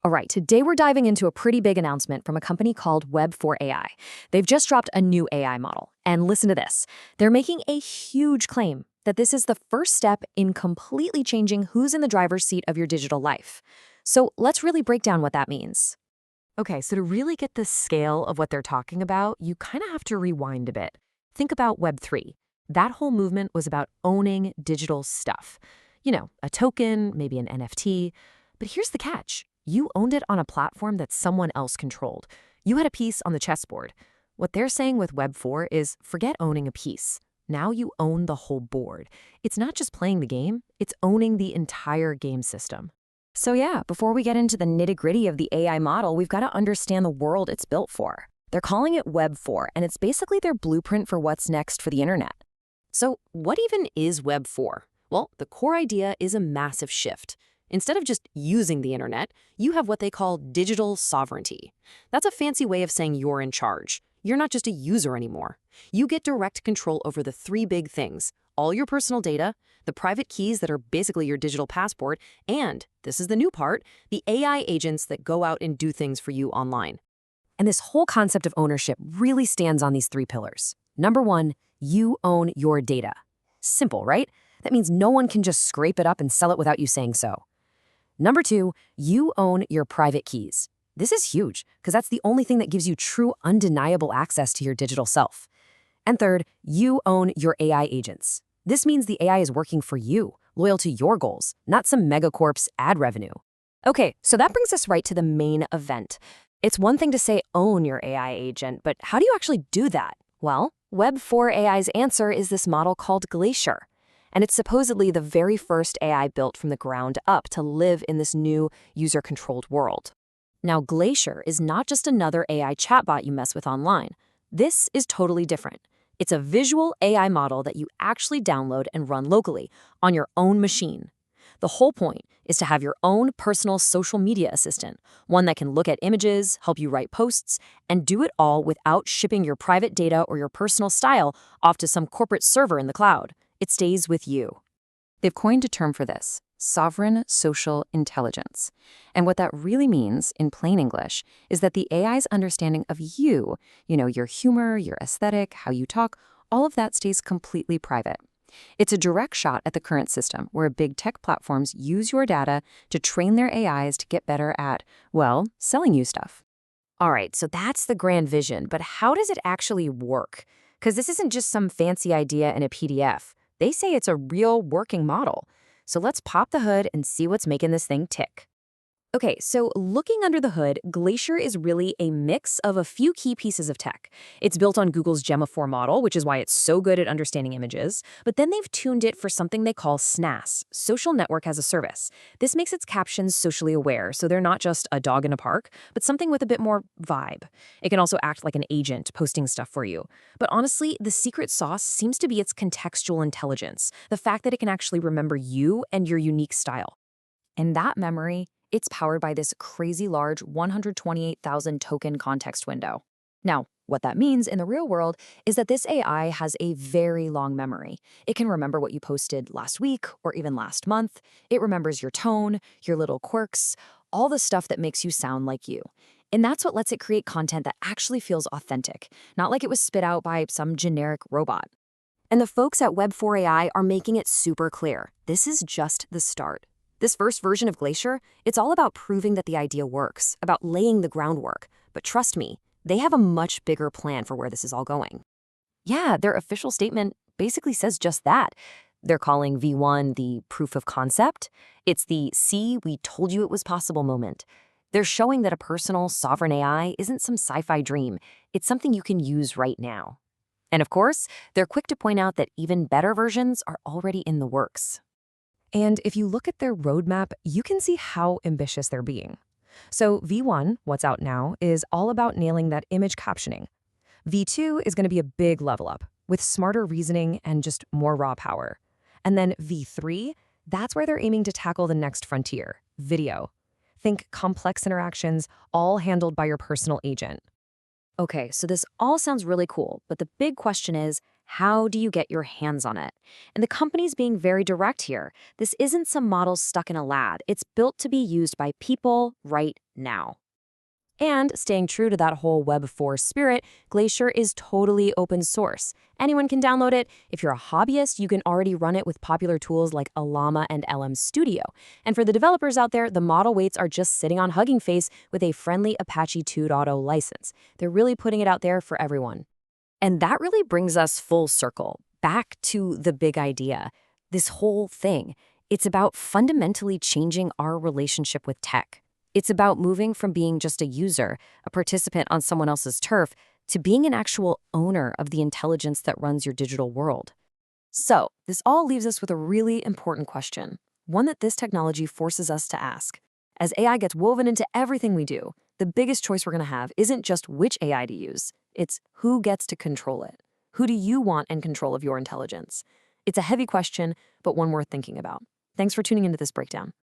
All right, today we're diving into a pretty big announcement from a company called Web4 AI. They've just dropped a new AI model. And listen to this. They're making a huge claim that this is the first step in completely changing who's in the driver's seat of your digital life. So let's really break down what that means. Okay, so to really get the scale of what they're talking about, you kind of have to rewind a bit. Think about Web3. That whole movement was about owning digital stuff. You know, a token, maybe an NFT. But here's the catch. You owned it on a platform that someone else controlled. You had a piece on the chessboard. What they're saying with Web4 is forget owning a piece. Now you own the whole board. It's not just playing the game, it's owning the entire game system. So yeah, before we get into the nitty-gritty of the AI model, we've got to understand the world it's built for. They're calling it Web4, and it's basically their blueprint for what's next for the internet. So what even is Web4? Well, the core idea is a massive shift. Instead of just using the internet, you have what they call digital sovereignty. That's a fancy way of saying you're in charge. You're not just a user anymore. You get direct control over the three big things: all your personal data, the private keys that are basically your digital passport, and, this is the new part, the AI agents that go out and do things for you online. And this whole concept of ownership really stands on these three pillars. Number one, you own your data. Simple, right? That means no one can just scrape it up and sell it without you saying so. Number two, you own your private keys. This is huge, because that's the only thing that gives you true, undeniable access to your digital self. And third, you own your AI agents. This means the AI is working for you, loyal to your goals, not some megacorp's ad revenue. Okay, so that brings us right to the main event. It's one thing to say own your AI agent, but how do you actually do that? Well, Web4 AI's answer is this model called Glacier. And it's supposedly the very first AI built from the ground up to live in this new user-controlled world. Now, Glacier is not just another AI chatbot you mess with online. This is totally different. It's a visual AI model that you actually download and run locally on your own machine. The whole point is to have your own personal social media assistant, one that can look at images, help you write posts, and do it all without shipping your private data or your personal style off to some corporate server in the cloud. It stays with you. They've coined a term for this: sovereign social intelligence. And what that really means, in plain English, is that the AI's understanding of you, your humor, your aesthetic, how you talk, all of that stays completely private. It's a direct shot at the current system, where big tech platforms use your data to train their AIs to get better at, well, selling you stuff. All right, so that's the grand vision, but how does it actually work? Because this isn't just some fancy idea in a PDF. They say it's a real working model. So let's pop the hood and see what's making this thing tick. Okay, so looking under the hood, Glacier is really a mix of a few key pieces of tech. It's built on Google's Gemma 4 model, which is why it's so good at understanding images, but then they've tuned it for something they call SNaaS, Social Network as a Service. This makes its captions socially aware, so they're not just a dog in a park, but something with a bit more vibe. It can also act like an agent posting stuff for you. But honestly, the secret sauce seems to be its contextual intelligence, the fact that it can actually remember you and your unique style. And that memory, it's powered by this crazy large 128,000 token context window. Now, what that means in the real world is that this AI has a very long memory. It can remember what you posted last week or even last month. It remembers your tone, your little quirks, all the stuff that makes you sound like you. And that's what lets it create content that actually feels authentic, not like it was spit out by some generic robot. And the folks at Web4 AI are making it super clear. This is just the start. This first version of Glacier, it's all about proving that the idea works, about laying the groundwork. But trust me, they have a much bigger plan for where this is all going. Yeah, their official statement basically says just that. They're calling V1 the proof of concept. It's the "see, we told you it was possible" moment. They're showing that a personal, sovereign AI isn't some sci-fi dream. It's something you can use right now. And of course, they're quick to point out that even better versions are already in the works. And if you look at their roadmap, you can see how ambitious they're being. So V1, what's out now, is all about nailing that image captioning. V2 is going to be a big level up, with smarter reasoning and just more raw power. And then V3, that's where they're aiming to tackle the next frontier: video. Think complex interactions, all handled by your personal agent. Okay, so this all sounds really cool, but the big question is, How do you get your hands on it? And the company's being very direct here. This isn't some model stuck in a lab. It's built to be used by people right now. And staying true to that whole Web4 spirit, Glacier is totally open source. Anyone can download it. If you're a hobbyist, you can already run it with popular tools like Llama and LM Studio. And for the developers out there, the model weights are just sitting on Hugging Face with a friendly Apache 2.0 license. They're really putting it out there for everyone. And that really brings us full circle, back to the big idea. This whole thing, it's about fundamentally changing our relationship with tech. It's about moving from being just a user, a participant on someone else's turf, to being an actual owner of the intelligence that runs your digital world. So, this all leaves us with a really important question, one that this technology forces us to ask. As AI gets woven into everything we do, the biggest choice we're going to have isn't just which AI to use, it's who gets to control it. Who do you want in control of your intelligence? It's a heavy question, but one worth thinking about. Thanks for tuning into this breakdown.